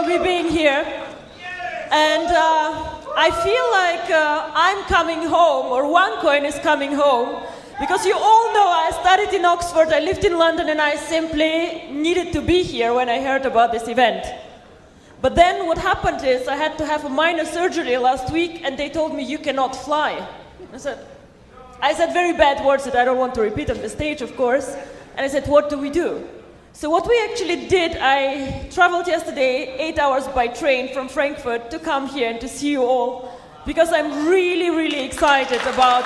me being here. And I feel like I'm coming home, or OneCoin is coming home, because you all know I studied in Oxford, I lived in London, and I simply needed to be here when I heard about this event. But then what happened is I had to have a minor surgery last week, and they told me you cannot fly. I said very bad words that I don't want to repeat on the stage, of course. And I said, what do we do? So what we actually did, I traveled yesterday 8 hours by train from Frankfurt to come here and to see you all, because I'm really, really excited about...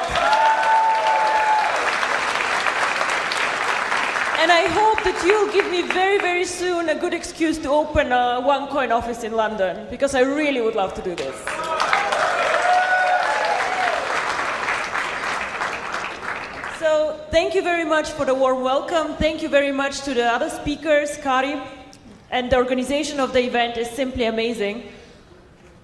And I hope that you'll give me very, very soon a good excuse to open a OneCoin office in London, because I really would love to do this. So thank you very much for the warm welcome. Thank you very much to the other speakers, Kari, and the organization of the event is simply amazing.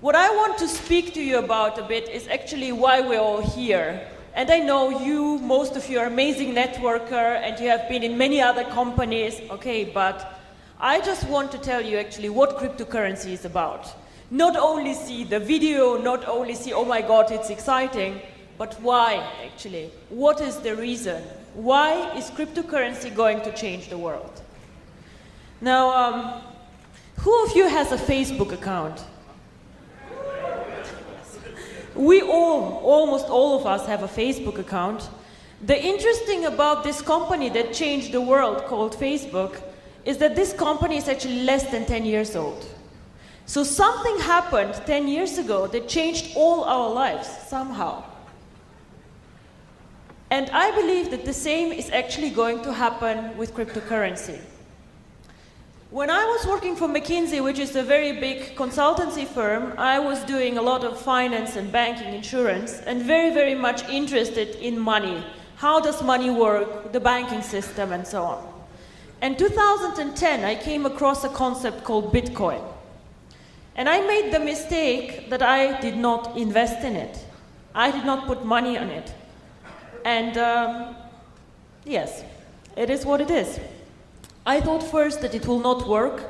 What I want to speak to you about a bit is actually why we're all here. And I know you, most of you are amazing networker and you have been in many other companies, okay, but I just want to tell you actually what cryptocurrency is about. Not only see the video, not only see, oh my God, it's exciting, but why, actually? What is the reason? Why is cryptocurrency going to change the world? Now, who of you has a Facebook account? We all, almost all of us, have a Facebook account. The interesting about this company that changed the world, called Facebook, is that this company is actually less than 10 years old. So something happened 10 years ago that changed all our lives, somehow. And I believe that the same is actually going to happen with cryptocurrency. When I was working for McKinsey, which is a very big consultancy firm, I was doing a lot of finance and banking, insurance, and very, very much interested in money. How does money work, the banking system, and so on. In 2010, I came across a concept called Bitcoin. And I made the mistake that I did not invest in it. I did not put money on it. And yes, it is what it is. I thought first that it will not work,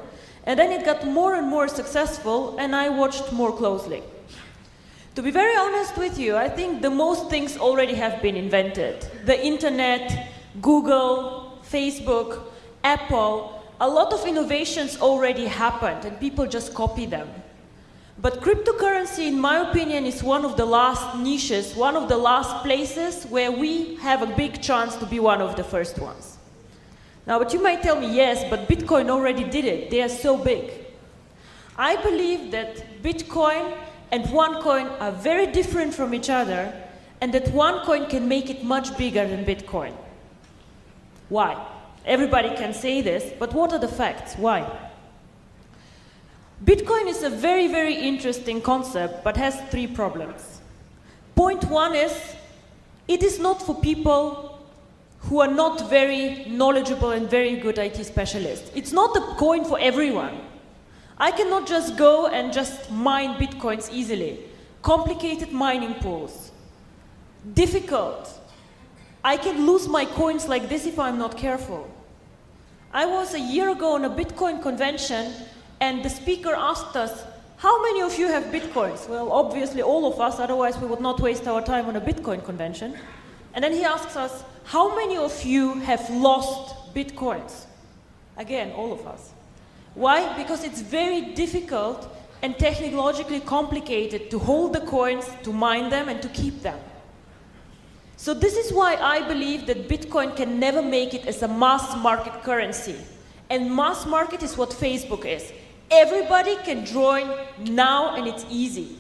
and then it got more and more successful, and I watched more closely. To be very honest with you, I think the most things already have been invented. The internet, Google, Facebook, Apple, a lot of innovations already happened, and people just copy them. But cryptocurrency, in my opinion, is one of the last niches, one of the last places where we have a big chance to be one of the first ones. Now, but you might tell me, yes, but Bitcoin already did it. They are so big. I believe that Bitcoin and OneCoin are very different from each other, and that OneCoin can make it much bigger than Bitcoin. Why? Everybody can say this, but what are the facts? Why? Bitcoin is a very, very interesting concept, but has 3 problems. Point 1 is, it is not for people who are not very knowledgeable and very good IT specialists. It's not a coin for everyone. I cannot just go and just mine Bitcoins easily. Complicated mining pools. Difficult. I can lose my coins like this if I'm not careful. I was a year ago on a Bitcoin convention, and the speaker asked us, how many of you have Bitcoins? Well, obviously all of us, otherwise we would not waste our time on a Bitcoin convention. And then he asks us, how many of you have lost Bitcoins? Again, all of us. Why? Because it's very difficult and technologically complicated to hold the coins, to mine them, and to keep them. So this is why I believe that Bitcoin can never make it as a mass market currency. And mass market is what Facebook is. Everybody can join now, and it's easy.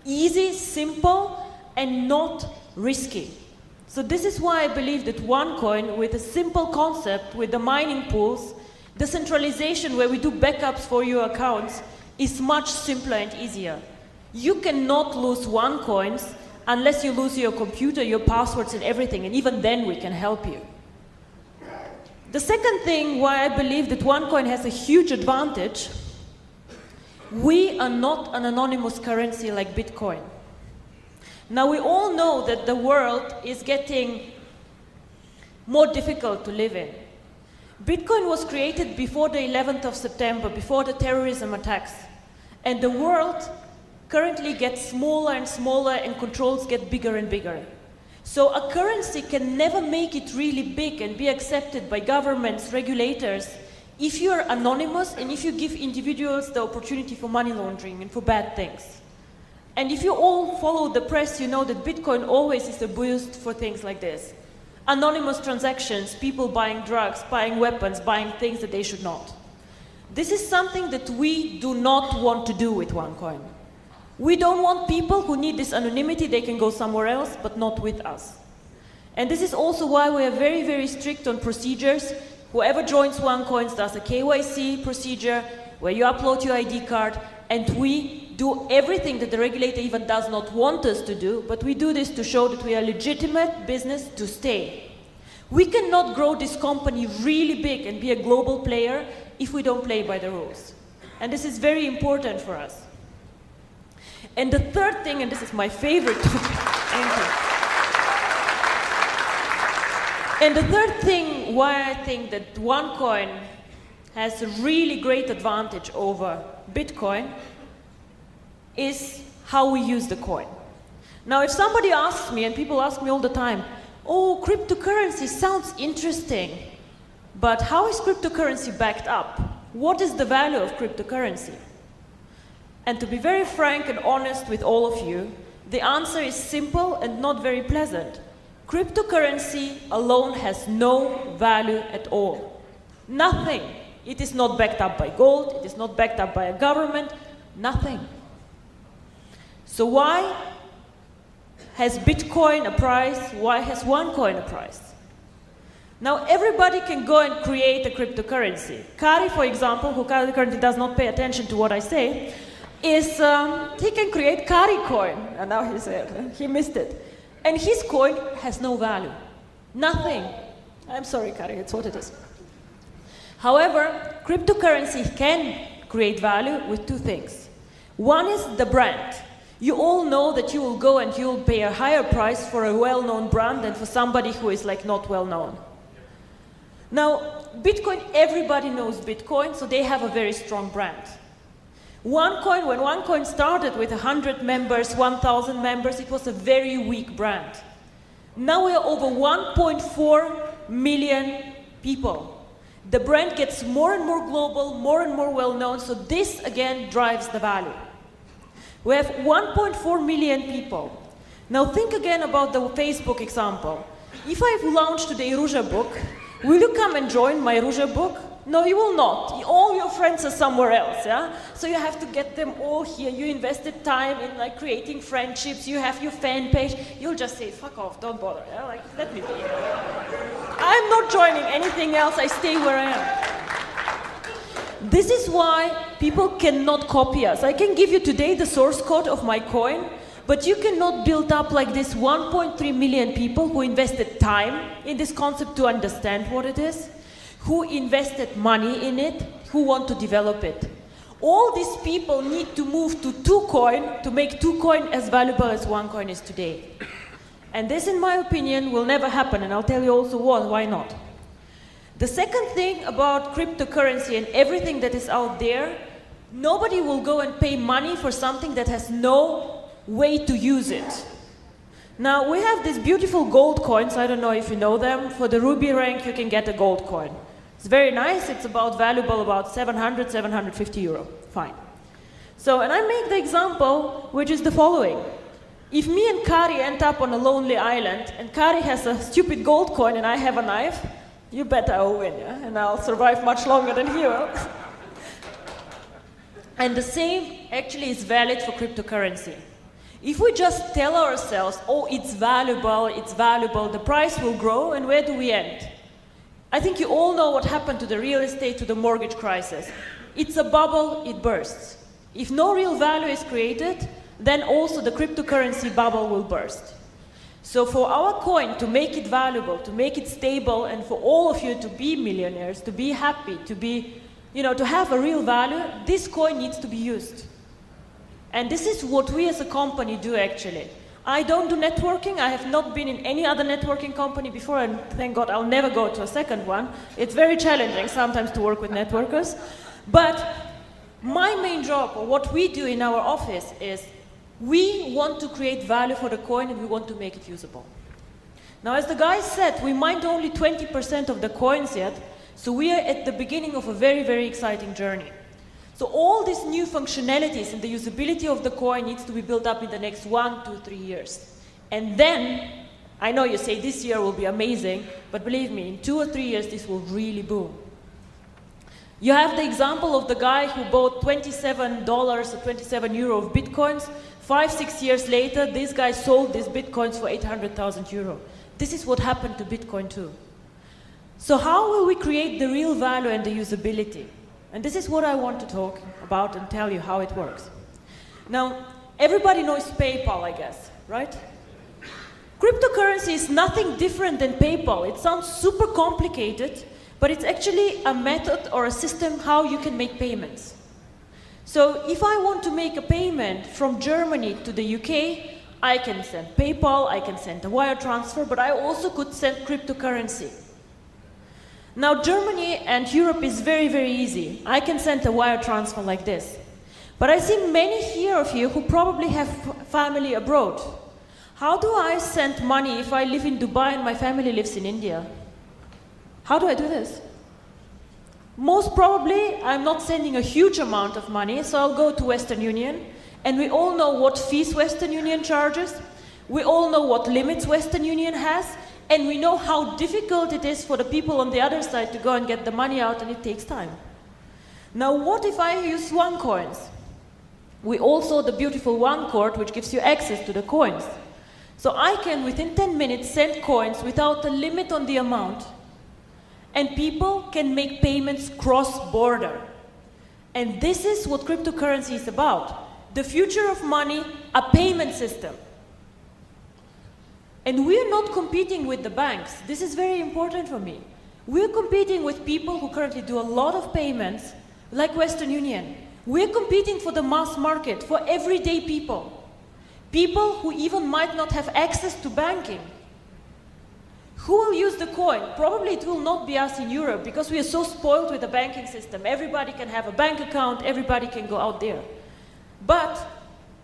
Easy, simple, and not risky. So this is why I believe that OneCoin, with a simple concept, with the mining pools, decentralization where we do backups for your accounts, is much simpler and easier. You cannot lose OneCoins unless you lose your computer, your passwords, and everything, and even then we can help you. The second thing why I believe that OneCoin has a huge advantage, we are not an anonymous currency like Bitcoin. Now, we all know that the world is getting more difficult to live in. Bitcoin was created before the 11th of September, before the terrorism attacks. And the world currently gets smaller and smaller and controls get bigger and bigger. So a currency can never make it really big and be accepted by governments, regulators, if you're anonymous and if you give individuals the opportunity for money laundering and for bad things. And if you all follow the press, you know that Bitcoin always is a boost for things like this. Anonymous transactions, people buying drugs, buying weapons, buying things that they should not. This is something that we do not want to do with OneCoin. We don't want people who need this anonymity, they can go somewhere else, but not with us. And this is also why we are very, very strict on procedures. Whoever joins OneCoin does a KYC procedure, where you upload your ID card, and we do everything that the regulator even does not want us to do, but we do this to show that we are a legitimate business to stay. We cannot grow this company really big and be a global player if we don't play by the rules. And this is very important for us. And the third thing, and this is my favorite topic, thank you. And the third thing why I think that OneCoin has a really great advantage over Bitcoin is how we use the coin. Now, if somebody asks me, and people ask me all the time, oh, cryptocurrency sounds interesting, but how is cryptocurrency backed up? What is the value of cryptocurrency? And to be very frank and honest with all of you, the answer is simple and not very pleasant. Cryptocurrency alone has no value at all. Nothing. It is not backed up by gold, it is not backed up by a government, nothing. So why has Bitcoin a price? Why has OneCoin a price? Now everybody can go and create a cryptocurrency. Kari, for example, who currently does not pay attention to what I say, he can create Kari coin, and now he missed it. And his coin has no value. Nothing. I'm sorry, Kari, it's what it is. However, cryptocurrency can create value with two things. One is the brand. You all know that you will go and you will pay a higher price for a well-known brand than for somebody who is like not well-known. Now, Bitcoin, everybody knows Bitcoin, so they have a very strong brand. OneCoin, when OneCoin started with 100 members, 1,000 members, it was a very weak brand. Now we are over 1.4 million people. The brand gets more and more global, more and more well-known, so this again drives the value. We have 1.4 million people. Now think again about the Facebook example. If I've launched today Ruja book, will you come and join my Ruja book? No, you will not. All your friends are somewhere else, yeah? So you have to get them all here. You invested time in like creating friendships. You have your fan page. You'll just say, fuck off, don't bother, yeah? Like, let me be. I'm not joining anything else. I stay where I am. This is why people cannot copy us. I can give you today the source code of my coin, but you cannot build up like this 1.3 million people who invested time in this concept to understand what it is, who invested money in it, who want to develop it. All these people need to move to 2Coin to make 2Coin as valuable as OneCoin is today. And this, in my opinion, will never happen, and I'll tell you also why not. The second thing about cryptocurrency and everything that is out there, nobody will go and pay money for something that has no way to use it. Now, we have these beautiful gold coins, I don't know if you know them. For the Ruby rank, you can get a gold coin. It's very nice, it's valuable about 700, 750 euro, fine. So, and I make the example, which is the following. If me and Kari end up on a lonely island, and Kari has a stupid gold coin and I have a knife, you bet I will win, yeah? And I'll survive much longer than he will. And the same actually is valid for cryptocurrency. If we just tell ourselves, oh, it's valuable, the price will grow, and where do we end? I think you all know what happened to the real estate, to the mortgage crisis. It's a bubble, it bursts. If no real value is created, then also the cryptocurrency bubble will burst. So for our coin to make it valuable, to make it stable, and for all of you to be millionaires, to be happy, to be, to have a real value, this coin needs to be used. And this is what we as a company do actually. I don't do networking. I have not been in any other networking company before, and thank God I'll never go to a second one. It's very challenging sometimes to work with networkers. But My main job, or what we do in our office, is we want to create value for the coin and we want to make it usable. Now, as the guy said, we mined only 20% of the coins yet, so we are at the beginning of a very, very exciting journey. So all these new functionalities and the usability of the coin needs to be built up in the next 1 to 3 years. And then, I know you say this year will be amazing, but believe me, in 2 or 3 years, this will really boom. You have the example of the guy who bought $27 or 27 euro of Bitcoins. 5, 6 years later, this guy sold these Bitcoins for 800,000 euro. This is what happened to Bitcoin too. So how will we create the real value and the usability? And this is what I want to talk about and tell you how it works. Now, everybody knows PayPal, I guess, right? Cryptocurrency is nothing different than PayPal. It sounds super complicated, but it's actually a method or a system how you can make payments. So if I want to make a payment from Germany to the UK, I can send PayPal, I can send a wire transfer, but I also could send cryptocurrency. Now, Germany and Europe is very, very easy. I can send a wire transfer like this. But I see many here of you who probably have family abroad. How do I send money if I live in Dubai and my family lives in India? How do I do this? Most probably, I'm not sending a huge amount of money, so I'll go to Western Union. And we all know what fees Western Union charges. We all know what limits Western Union has. And we know how difficult it is for the people on the other side to go and get the money out, and it takes time. Now, what if I use OneCoins? We all saw the beautiful OneCourt, which gives you access to the coins. So I can, within 10 minutes, send coins without a limit on the amount. And people can make payments cross-border. And this is what cryptocurrency is about. The future of money, a payment system. And we're not competing with the banks. This is very important for me. We're competing with people who currently do a lot of payments, like Western Union. We're competing for the mass market, for everyday people. People who even might not have access to banking. Who will use the coin? Probably it will not be us in Europe, because we are so spoiled with the banking system. Everybody can have a bank account, everybody can go out there. But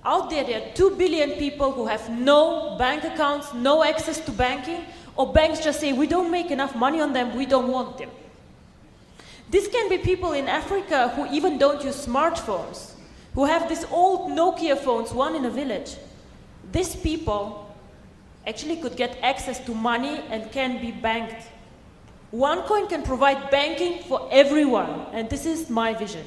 out there are 2 billion people who have no bank accounts, no access to banking, or banks just say, we don't make enough money on them, we don't want them. This can be people in Africa who even don't use smartphones, who have these old Nokia phones, one in a village. These people actually could get access to money and can be banked. OneCoin can provide banking for everyone, and this is my vision.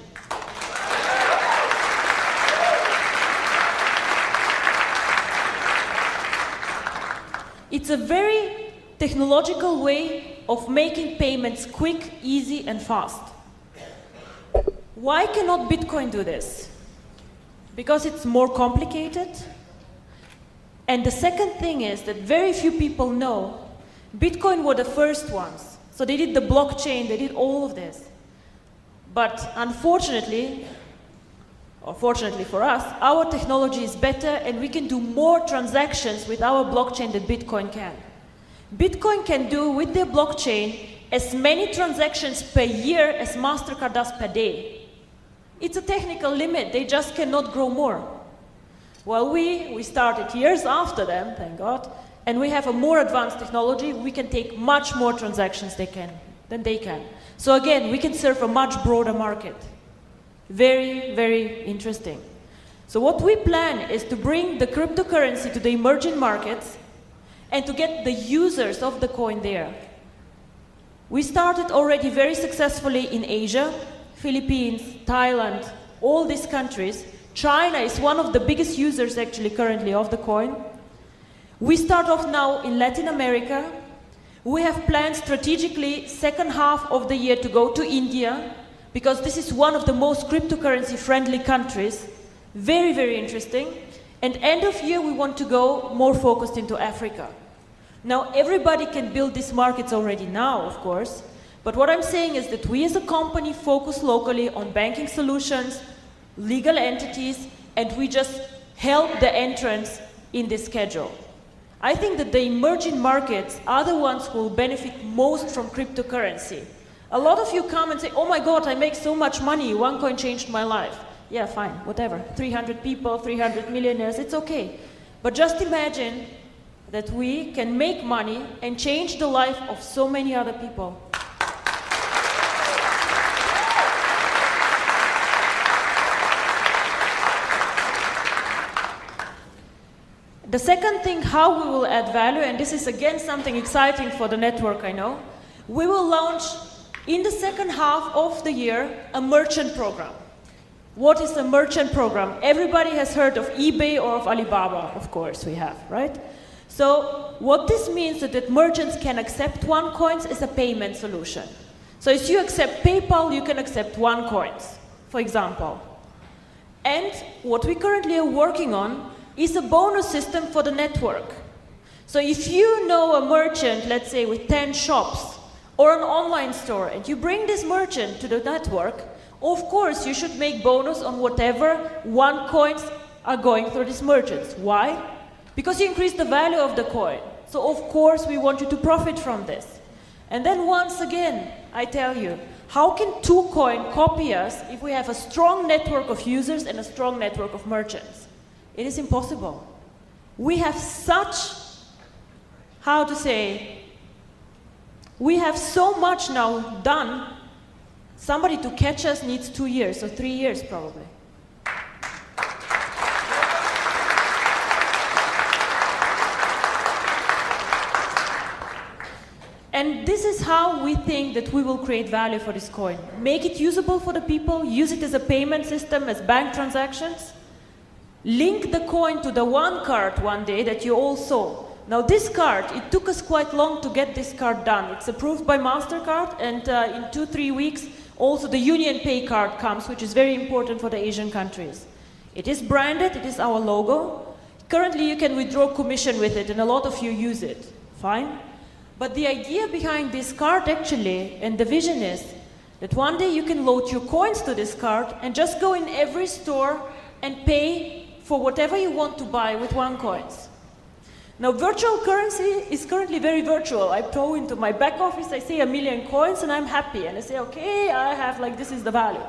It's a very technological way of making payments quick, easy, and fast. Why cannot Bitcoin do this? Because it's more complicated. And the second thing is that very few people know Bitcoin were the first ones. So they did the blockchain, they did all of this. But unfortunately, or fortunately for us, our technology is better and we can do more transactions with our blockchain than Bitcoin can. Bitcoin can do with their blockchain as many transactions per year as MasterCard does per day. It's a technical limit, they just cannot grow more. Well, we started years after them, thank God, and we have a more advanced technology. We can take much more transactions than they can. So again, we can serve a much broader market. Very, very interesting. So what we plan is to bring the cryptocurrency to the emerging markets and to get the users of the coin there. We started already very successfully in Asia, Philippines, Thailand, all these countries. China is one of the biggest users actually currently of the coin. We start off now in Latin America. We have planned strategically second half of the year to go to India, because this is one of the most cryptocurrency friendly countries. Very, very interesting. And end of year we want to go more focused into Africa. Now everybody can build these markets already now, of course, but what I'm saying is that we as a company focus locally on banking solutions, legal entities, and we just help the entrants in this schedule. I think that the emerging markets are the ones who will benefit most from cryptocurrency. A lot of you come and say, oh my God, I make so much money, OneCoin changed my life. Yeah, fine, whatever. 300 people, 300 millionaires, it's okay. But just imagine that we can make money and change the life of so many other people. The second thing, how we will add value, and this is again something exciting for the network, I know, we will launch in the second half of the year a merchant program. What is a merchant program? Everybody has heard of eBay or of Alibaba, of course we have, right? So what this means is that merchants can accept OneCoins as a payment solution. So if you accept PayPal, you can accept OneCoins, for example. And what we currently are working on is a bonus system for the network. So if you know a merchant, let's say with 10 shops, or an online store, and you bring this merchant to the network, of course you should make bonus on whatever OneCoins are going through these merchants. Why? Because you increase the value of the coin. So of course we want you to profit from this. And then once again, I tell you, how can 2Coin copy us if we have a strong network of users and a strong network of merchants? It is impossible. We have such, how to say, we have so much now done. Somebody to catch us needs 2 years or 3 years probably. And this is how we think that we will create value for this coin. Make it usable for the people, use it as a payment system, as bank transactions. Link the coin to the one card one day that you all saw. Now this card, it took us quite long to get this card done. It's approved by MasterCard, and in 2-3 weeks also the Union Pay card comes, which is very important for the Asian countries. It is branded, it is our logo. Currently you can withdraw commission with it, and a lot of you use it. Fine. But the idea behind this card actually, and the vision is, that one day you can load your coins to this card and just go in every store and pay for whatever you want to buy with OneCoins. Now, virtual currency is currently very virtual. I throw into my back office, I say 1 million coins, and I'm happy. And I say, okay, I have, like, this is the value.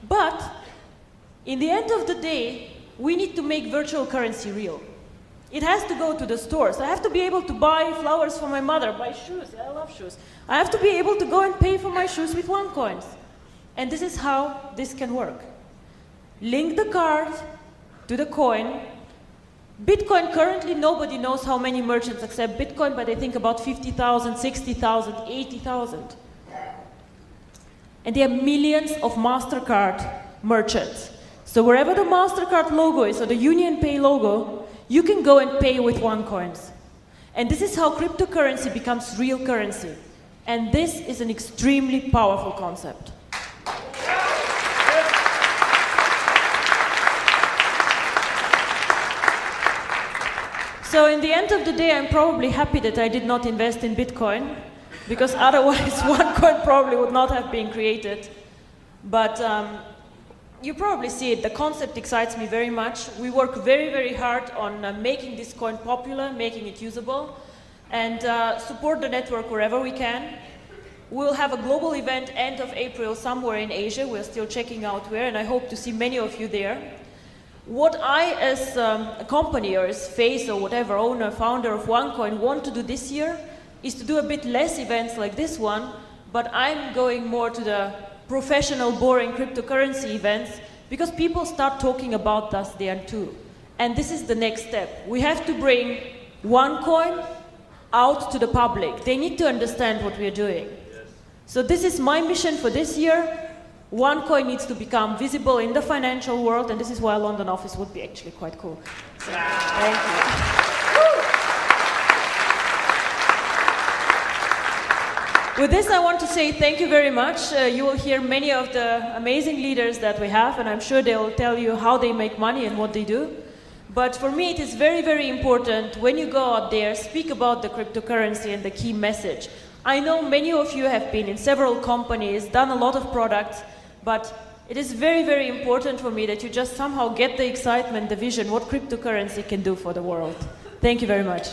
But, in the end of the day, we need to make virtual currency real. It has to go to the stores. I have to be able to buy flowers for my mother, buy shoes. I love shoes. I have to be able to go and pay for my shoes with OneCoins. And this is how this can work. Link the card to the coin. Bitcoin, currently nobody knows how many merchants accept Bitcoin, but they think about 50,000, 60,000, 80,000. And there are millions of MasterCard merchants. So wherever the MasterCard logo is, or the Union Pay logo, you can go and pay with OneCoins. And this is how cryptocurrency becomes real currency. And this is an extremely powerful concept. So in the end of the day, I'm probably happy that I did not invest in Bitcoin, because otherwise OneCoin probably would not have been created. But you probably see it. The concept excites me very much. We work very, very hard on making this coin popular, making it usable, and support the network wherever we can. We'll have a global event end of April somewhere in Asia. We're still checking out where, and I hope to see many of you there. What I, as a company or as face or whatever, owner, founder of OneCoin, want to do this year is to do a bit less events like this one, but I'm going more to the professional, boring cryptocurrency events, because people start talking about us there too. And this is the next step. We have to bring OneCoin out to the public. They need to understand what we're doing. Yes. So this is my mission for this year. OneCoin needs to become visible in the financial world, and this is why a London office would be actually quite cool. So, thank you. With this, I want to say thank you very much. You will hear many of the amazing leaders that we have, and I'm sure they will tell you how they make money and what they do. But for me, it is very, very important when you go out there, speak about the cryptocurrency and the key message. I know many of you have been in several companies, done a lot of products, but it is very, very important for me that you just somehow get the excitement, the vision, what cryptocurrency can do for the world. Thank you very much.